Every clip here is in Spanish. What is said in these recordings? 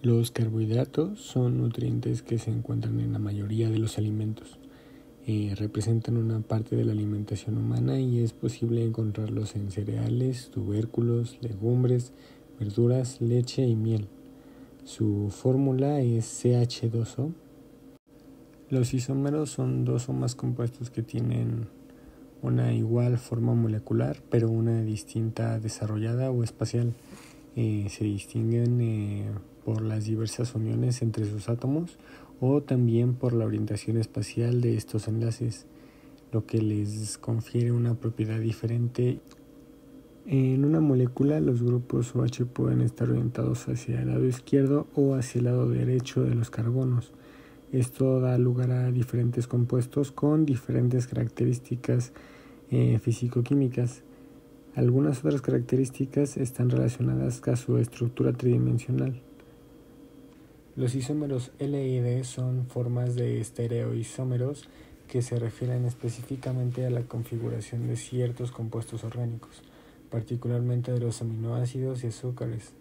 Los carbohidratos son nutrientes que se encuentran en la mayoría de los alimentos. Representan una parte de la alimentación humana y es posible encontrarlos en cereales, tubérculos, legumbres, verduras, leche y miel. Su fórmula es CH2O. Los isómeros son dos o más compuestos que tienen una igual forma molecular, pero una distinta desarrollada o espacial. Se distinguen por las diversas uniones entre sus átomos o también por la orientación espacial de estos enlaces, lo que les confiere una propiedad diferente. En una molécula, los grupos OH pueden estar orientados hacia el lado izquierdo o hacia el lado derecho de los carbonos. Esto da lugar a diferentes compuestos con diferentes características físico-químicas. Algunas otras características están relacionadas a su estructura tridimensional. Los isómeros L y D son formas de estereoisómeros que se refieren específicamente a la configuración de ciertos compuestos orgánicos, particularmente de los aminoácidos y azúcares.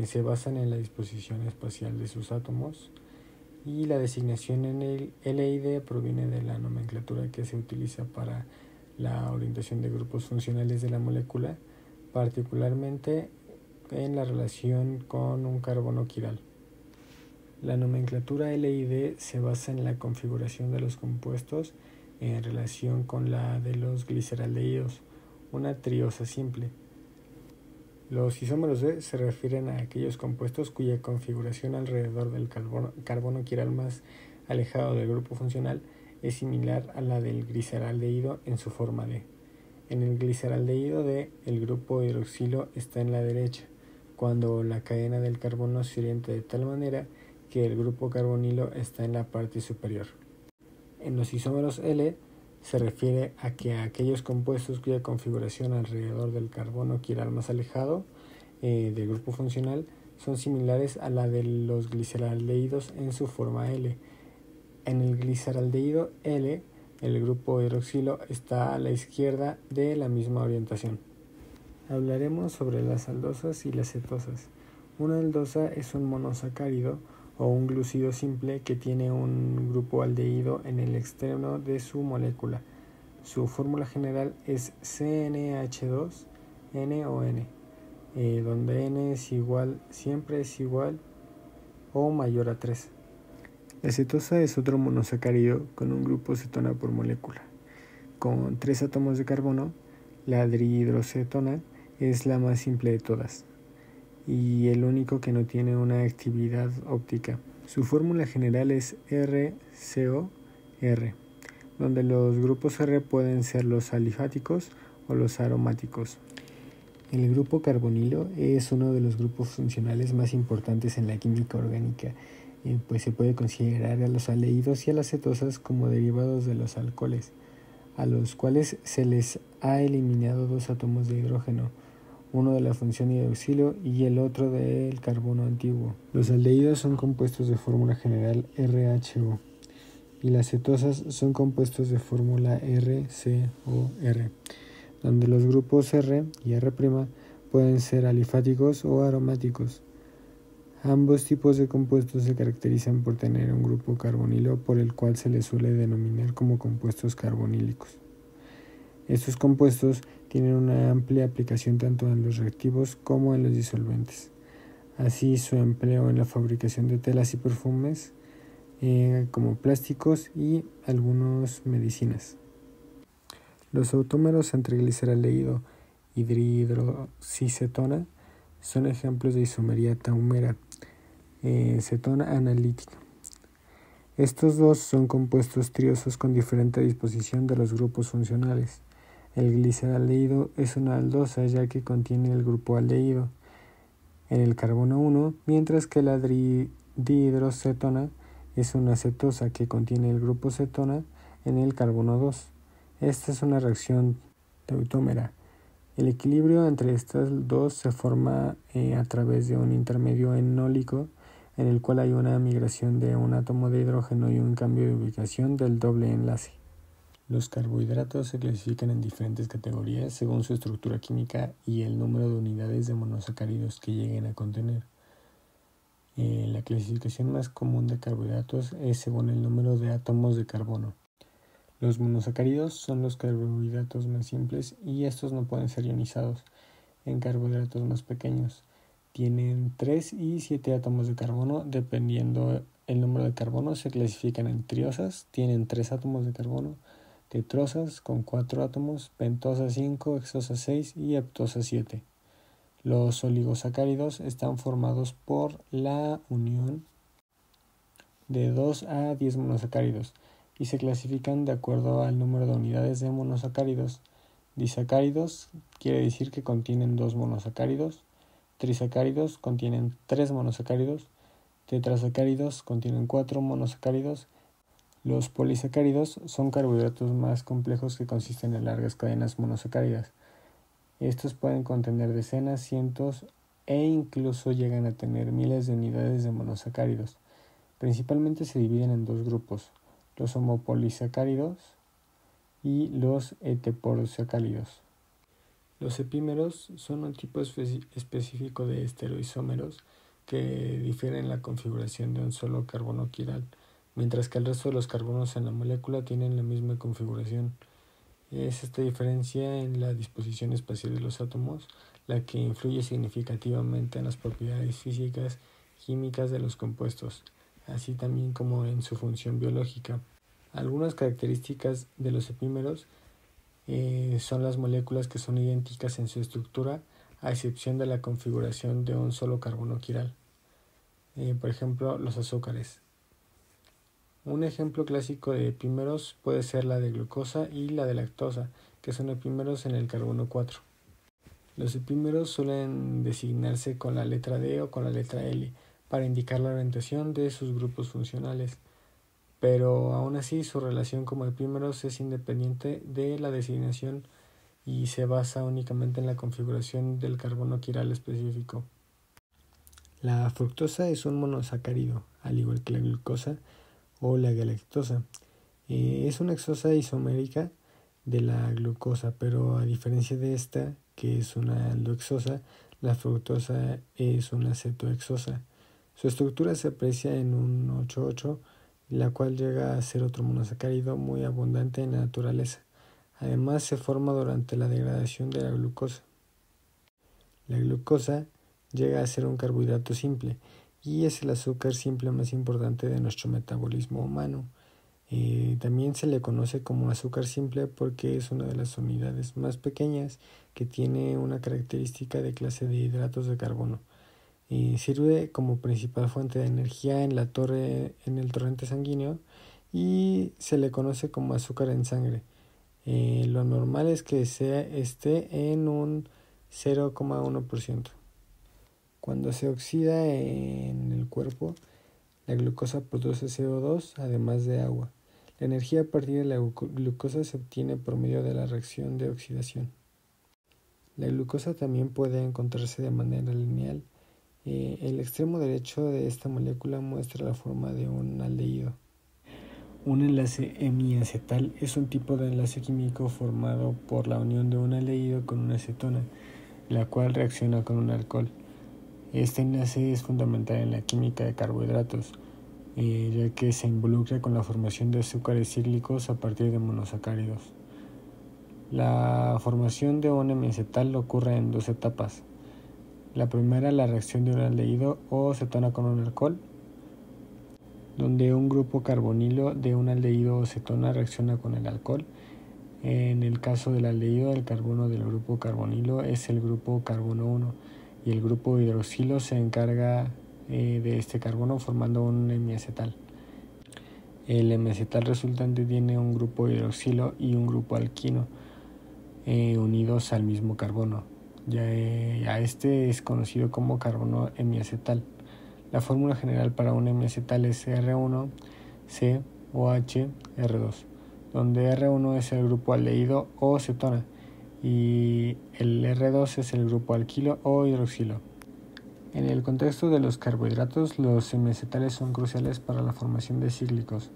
Se basan en la disposición espacial de sus átomos y la designación en el L y D proviene de la nomenclatura que se utiliza para la orientación de grupos funcionales de la molécula, particularmente en la relación con un carbono quiral. La nomenclatura L y D se basa en la configuración de los compuestos en relación con la de los gliceraldehídos, una triosa simple. Los isómeros D se refieren a aquellos compuestos cuya configuración alrededor del carbono quiral más alejado del grupo funcional es similar a la del gliceraldehído en su forma D. En el gliceraldehído D, el grupo hidroxilo está en la derecha, cuando la cadena del carbono se orienta de tal manera que el grupo carbonilo está en la parte superior. En los isómeros L se refiere a que aquellos compuestos cuya configuración alrededor del carbono quiral más alejado del grupo funcional son similares a la de los gliceraldehídos en su forma L. En el gliceraldehído L, el grupo hidroxilo está a la izquierda de la misma orientación. Hablaremos sobre las aldosas y las cetosas. Una aldosa es un monosacárido o un glucido simple que tiene un grupo aldehído en el extremo de su molécula. Su fórmula general es CnH2-N, donde N siempre es igual o mayor a 3. La cetosa es otro monosacárido con un grupo cetona por molécula. Con 3 átomos de carbono, la dihidrocetona es la más simple de todas y el único que no tiene una actividad óptica. Su fórmula general es RCOR, donde los grupos R pueden ser los alifáticos o los aromáticos. El grupo carbonilo es uno de los grupos funcionales más importantes en la química orgánica, pues se puede considerar a los aldehídos y a las cetosas como derivados de los alcoholes, a los cuales se les ha eliminado 2 átomos de hidrógeno, uno de la función hidroxilo y el otro del carbono antiguo. Los aldehídos son compuestos de fórmula general RHO y las cetosas son compuestos de fórmula RCOR, donde los grupos R y R' pueden ser alifáticos o aromáticos. Ambos tipos de compuestos se caracterizan por tener un grupo carbonilo por el cual se les suele denominar como compuestos carbonílicos. Estos compuestos tienen una amplia aplicación tanto en los reactivos como en los disolventes. Así, su empleo en la fabricación de telas y perfumes, como plásticos y algunas medicinas. Los autómeros entre gliceraldehído y dihidroxicetona son ejemplos de isomería taumera, cetona analítica. Estos dos son compuestos triosos con diferente disposición de los grupos funcionales. El gliceraldehído es una aldosa ya que contiene el grupo aldehído en el carbono 1, mientras que la dihidrocetona es una cetosa que contiene el grupo cetona en el carbono 2. Esta es una reacción tautómera. El equilibrio entre estas dos se forma a través de un intermedio enólico en el cual hay una migración de un átomo de hidrógeno y un cambio de ubicación del doble enlace. Los carbohidratos se clasifican en diferentes categorías según su estructura química y el número de unidades de monosacáridos que lleguen a contener. La clasificación más común de carbohidratos es según el número de átomos de carbono. Los monosacáridos son los carbohidratos más simples y estos no pueden ser ionizados en carbohidratos más pequeños. Tienen 3 y 7 átomos de carbono, dependiendo el número de carbono. Se clasifican en triosas, tienen 3 átomos de carbono, tetrosas con 4 átomos, pentosas 5, hexosas 6 y heptosas 7. Los oligosacáridos están formados por la unión de 2 a 10 monosacáridos y se clasifican de acuerdo al número de unidades de monosacáridos. Disacáridos quiere decir que contienen 2 monosacáridos, trisacáridos contienen 3 monosacáridos, tetrasacáridos contienen 4 monosacáridos. Los polisacáridos son carbohidratos más complejos que consisten en largas cadenas monosacáridas. Estos pueden contener decenas, cientos e incluso llegan a tener miles de unidades de monosacáridos. Principalmente se dividen en 2 grupos, los homopolisacáridos y los heteroposacáridos. Los epímeros son un tipo específico de estereoisómeros que difieren en la configuración de un solo carbono quiral, mientras que el resto de los carbonos en la molécula tienen la misma configuración. Es esta diferencia en la disposición espacial de los átomos la que influye significativamente en las propiedades físicas, químicas de los compuestos, así también como en su función biológica. Algunas características de los epímeros son las moléculas que son idénticas en su estructura, a excepción de la configuración de un solo carbono quiral. Por ejemplo, los azúcares. Un ejemplo clásico de epímeros puede ser la de glucosa y la de lactosa, que son epímeros en el carbono 4. Los epímeros suelen designarse con la letra D o con la letra L para indicar la orientación de sus grupos funcionales, pero aún así su relación como epímeros es independiente de la designación y se basa únicamente en la configuración del carbono quiral específico. La fructosa es un monosacárido, al igual que la glucosa o la galactosa. Es una hexosa isomérica de la glucosa, pero a diferencia de esta, que es una aldohexosa, la fructosa es una cetohexosa. Su estructura se aprecia en un 8,8, la cual llega a ser otro monosacárido muy abundante en la naturaleza. Además, se forma durante la degradación de la glucosa. La glucosa llega a ser un carbohidrato simple y es el azúcar simple más importante de nuestro metabolismo humano. También se le conoce como azúcar simple porque es una de las unidades más pequeñas que tiene una característica de clase de hidratos de carbono. Sirve como principal fuente de energía en el torrente sanguíneo y se le conoce como azúcar en sangre. Lo normal es que esté en un 0,1%. Cuando se oxida en el cuerpo, la glucosa produce CO2 además de agua. La energía a partir de la glucosa se obtiene por medio de la reacción de oxidación. La glucosa también puede encontrarse de manera lineal. El extremo derecho de esta molécula muestra la forma de un aldehído. Un enlace hemiacetal es un tipo de enlace químico formado por la unión de un aldehído con una acetona, la cual reacciona con un alcohol. Este enlace es fundamental en la química de carbohidratos, ya que se involucra con la formación de azúcares cíclicos a partir de monosacáridos. La formación de un hemiacetal ocurre en 2 etapas. La primera, la reacción de un aldehído o cetona con un alcohol, donde un grupo carbonilo de un aldehído o cetona reacciona con el alcohol. En el caso del aldehído, el carbono del grupo carbonilo es el grupo carbono 1 y el grupo hidroxilo se encarga de este carbono formando un hemiacetal. El hemiacetal resultante tiene un grupo hidroxilo y un grupo alquino unidos al mismo carbono. A este es conocido como carbono hemiacetal. La fórmula general para un hemiacetal es R1COH-R2, donde R1 es el grupo aldehído o cetona y el R2 es el grupo alquilo o hidroxilo. En el contexto de los carbohidratos, los hemiacetales son cruciales para la formación de cíclicos.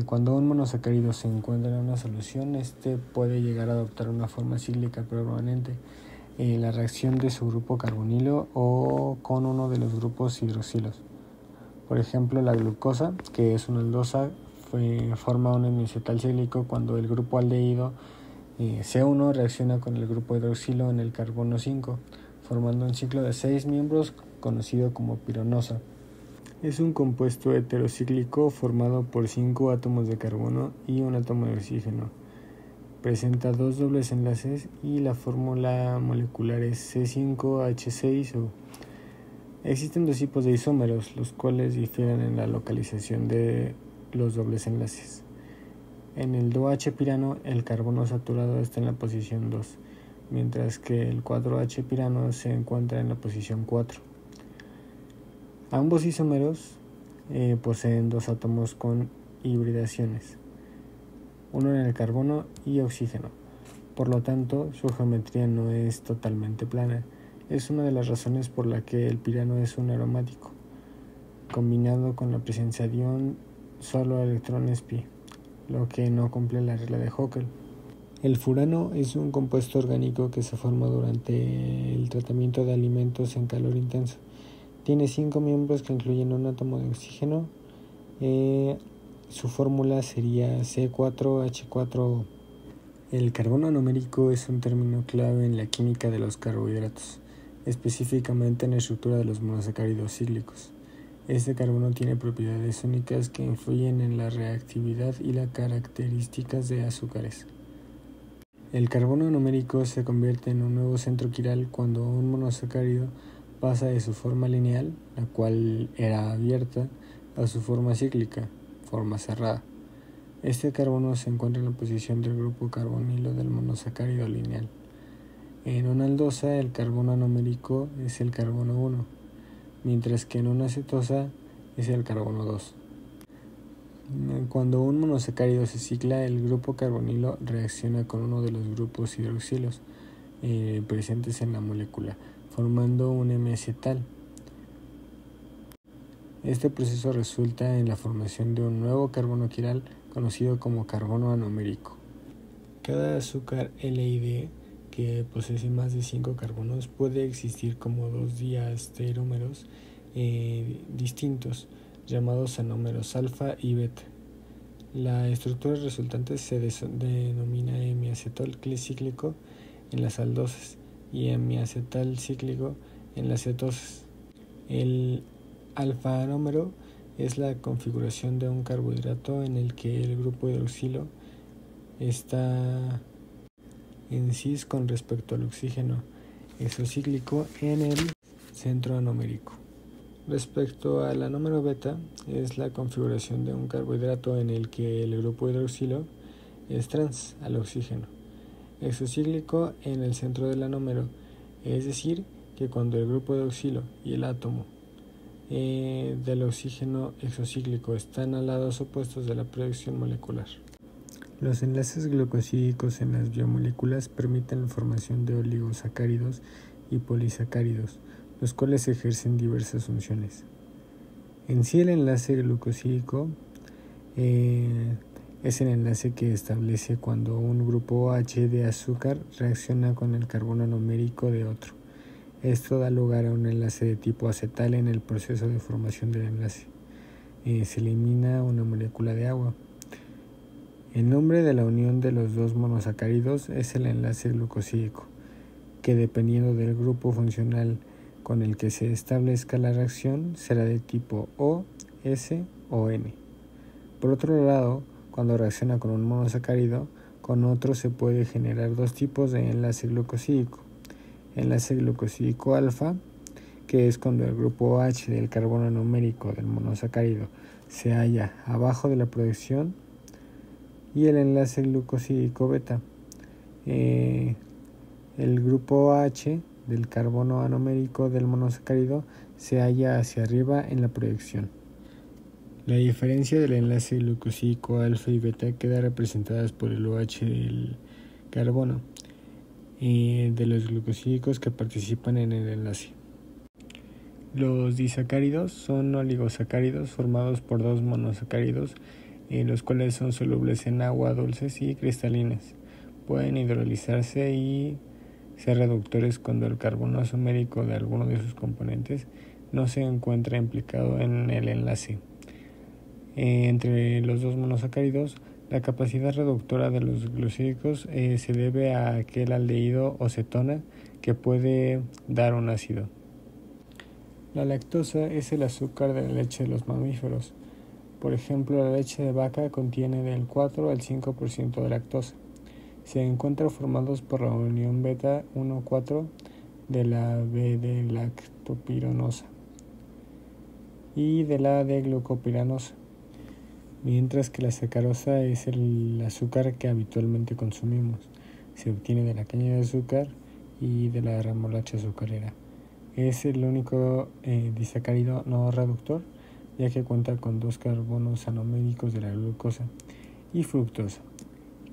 Cuando un monosacárido se encuentra en una solución, este puede llegar a adoptar una forma cíclica permanente. la reacción de su grupo carbonilo o con uno de los grupos hidroxilos. Por ejemplo, la glucosa, que es una aldosa, forma un hemiacetal cíclico cuando el grupo aldehído C1 reacciona con el grupo hidroxilo en el carbono 5, formando un ciclo de 6 miembros conocido como pironosa. Es un compuesto heterocíclico formado por 5 átomos de carbono y un átomo de oxígeno. Presenta 2 dobles enlaces y la fórmula molecular es C5H6O. Existen 2 tipos de isómeros, los cuales difieren en la localización de los dobles enlaces. En el 2H-pirano, el carbono saturado está en la posición 2, mientras que el 4H-pirano se encuentra en la posición 4. Ambos isómeros poseen 2 átomos con hibridaciones, uno en el carbono y oxígeno. Por lo tanto, su geometría no es totalmente plana. Es una de las razones por la que el pirano es un aromático, combinado con la presencia de un solo electrón sp, lo que no cumple la regla de Höckel. El furano es un compuesto orgánico que se forma durante el tratamiento de alimentos en calor intenso. Tiene 5 miembros que incluyen un átomo de oxígeno. Su fórmula sería C4H4O. El carbono anomérico es un término clave en la química de los carbohidratos, específicamente en la estructura de los monosacáridos cíclicos. Este carbono tiene propiedades únicas que influyen en la reactividad y las características de azúcares. El carbono anomérico se convierte en un nuevo centro quiral cuando un monosacárido pasa de su forma lineal, la cual era abierta, a su forma cíclica, forma cerrada. Este carbono se encuentra en la posición del grupo carbonilo del monosacárido lineal. En una aldosa, el carbono anomérico es el carbono 1, mientras que en una cetosa es el carbono 2. Cuando un monosacárido se cicla, el grupo carbonilo reacciona con uno de los grupos hidroxilos presentes en la molécula, formando un hemiacetal. Este proceso resulta en la formación de un nuevo carbono quiral conocido como carbono anomérico. Cada azúcar LID que posee más de 5 carbonos puede existir como 2 diasterómeros distintos, llamados anómeros alfa y beta. La estructura resultante se denomina hemiacetal cíclico en las aldosas y hemiacetal cíclico en las cetosas. El alfa-anómero es la configuración de un carbohidrato en el que el grupo hidroxilo está en cis con respecto al oxígeno exocíclico en el centro anomérico. Respecto al anómero beta, es la configuración de un carbohidrato en el que el grupo hidroxilo es trans al oxígeno exocíclico en el centro del anómero, es decir, que cuando el grupo hidroxilo y el átomo del oxígeno exocíclico están a lados opuestos de la proyección molecular. Los enlaces glucosídicos en las biomoléculas permiten la formación de oligosacáridos y polisacáridos, los cuales ejercen diversas funciones. En sí, el enlace glucosídico es el enlace que establece cuando un grupo OH de azúcar reacciona con el carbono anomérico de otro. Esto da lugar a un enlace de tipo acetal en el proceso de formación del enlace. Se elimina una molécula de agua. El nombre de la unión de los dos monosacáridos es el enlace glucosídico, que dependiendo del grupo funcional con el que se establezca la reacción será de tipo O, S o N. Por otro lado, cuando reacciona con un monosacárido, con otro se puede generar 2 tipos de enlace glucosídico. Enlace glucosídico alfa, que es cuando el grupo OH del carbono anomérico del monosacárido se halla abajo de la proyección, y el enlace glucosídico beta. El grupo OH del carbono anomérico del monosacárido se halla hacia arriba en la proyección. La diferencia del enlace glucosídico alfa y beta queda representada por el OH del carbono de los glucosídicos que participan en el enlace. Los disacáridos son oligosacáridos formados por 2 monosacáridos, los cuales son solubles en agua, dulces y cristalinas. Pueden hidrolizarse y ser reductores cuando el carbono isomérico de alguno de sus componentes no se encuentra implicado en el enlace. Entre los dos monosacáridos, la capacidad reductora de los glucídicos se debe a aquel aldehído o cetona que puede dar un ácido. La lactosa es el azúcar de la leche de los mamíferos. Por ejemplo, la leche de vaca contiene del 4 al 5% de lactosa. Se encuentran formados por la unión beta 1,4 de la B-D-lactopiranosa y de la D-glucopiranosa, mientras que la sacarosa es el azúcar que habitualmente consumimos. Se obtiene de la caña de azúcar y de la remolacha azucarera. Es el único disacárido no reductor, ya que cuenta con 2 carbonos anoméricos de la glucosa y fructosa,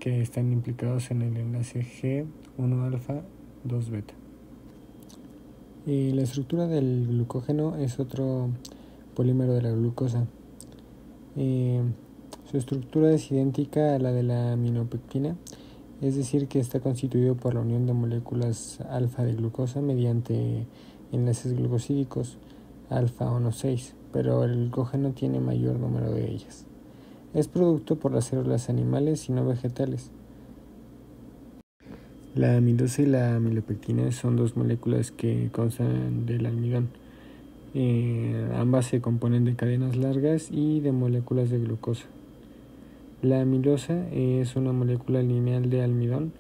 que están implicados en el enlace G1-alfa 2-beta. La estructura del glucógeno es otro polímero de la glucosa. Su estructura es idéntica a la de la aminopectina, es decir, que está constituido por la unión de moléculas alfa de glucosa mediante enlaces glucosídicos alfa 1,6, pero el glucógeno tiene mayor número de ellas. Es producto por las células animales y no vegetales. La amilosa y la amilopectina son 2 moléculas que constan del almidón. Ambas se componen de cadenas largas y de moléculas de glucosa. La amilosa es una molécula lineal de almidón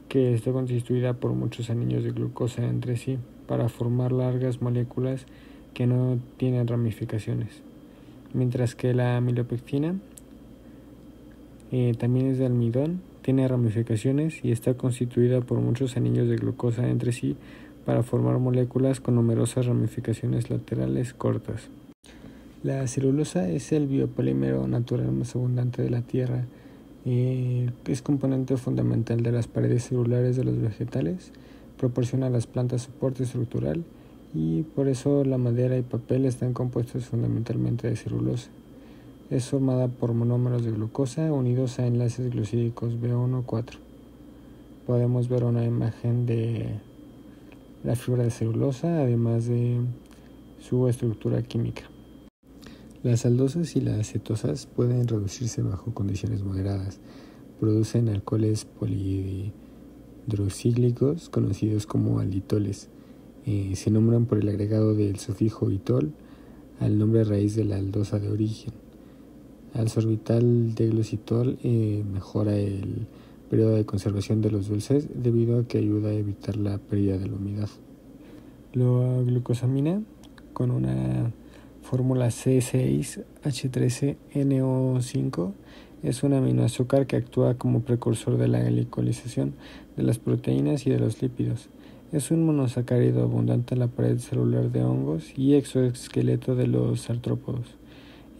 que está constituida por muchos anillos de glucosa entre sí para formar largas moléculas que no tienen ramificaciones, mientras que la amilopectina también es de almidón, tiene ramificaciones y está constituida por muchos anillos de glucosa entre sí para formar moléculas con numerosas ramificaciones laterales cortas. La celulosa es el biopolímero natural más abundante de la Tierra. Es componente fundamental de las paredes celulares de los vegetales, proporciona a las plantas soporte estructural y por eso la madera y papel están compuestos fundamentalmente de celulosa. Es formada por monómeros de glucosa unidos a enlaces glucídicos B1,4. Podemos ver una imagen de la fibra de celulosa, además de su estructura química. Las aldosas y las cetosas pueden reducirse bajo condiciones moderadas. Producen alcoholes polihidroxílicos conocidos como alditoles. Se nombran por el agregado del sufijo itol al nombre raíz de la aldosa de origen. Al sorbital de glositol mejora el periodo de conservación de los dulces debido a que ayuda a evitar la pérdida de la humedad. La glucosamina, con una fórmula C6H13NO5, es un aminoazúcar que actúa como precursor de la glicolización de las proteínas y de los lípidos. Es un monosacárido abundante en la pared celular de hongos y exoesqueleto de los artrópodos.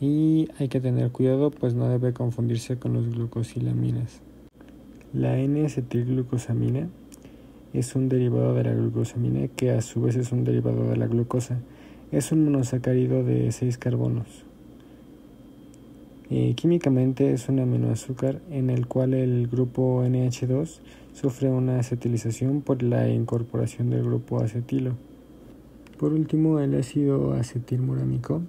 Y hay que tener cuidado, pues no debe confundirse con los glucosilaminas. La N-acetilglucosamina es un derivado de la glucosamina que a su vez es un derivado de la glucosa. Es un monosacárido de 6 carbonos. Químicamente es un aminoazúcar en el cual el grupo NH2 sufre una acetilización por la incorporación del grupo acetilo. Por último, el ácido acetilmurámico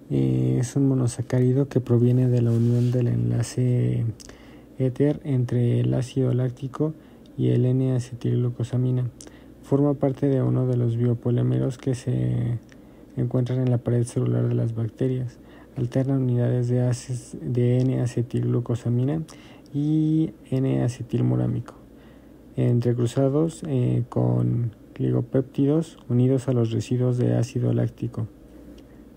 es un monosacárido que proviene de la unión del enlace éter entre el ácido láctico y el N-acetilglucosamina. Forma parte de uno de los biopolímeros que se encuentran en la pared celular de las bacterias. Alternan unidades de N-acetilglucosamina y N-acetilmurámico entrecruzados con glicopéptidos unidos a los residuos de ácido láctico.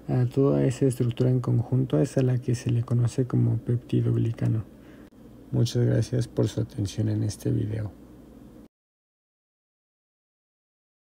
A toda esa estructura en conjunto es a la que se le conoce como peptidoglicano. Muchas gracias por su atención en este video.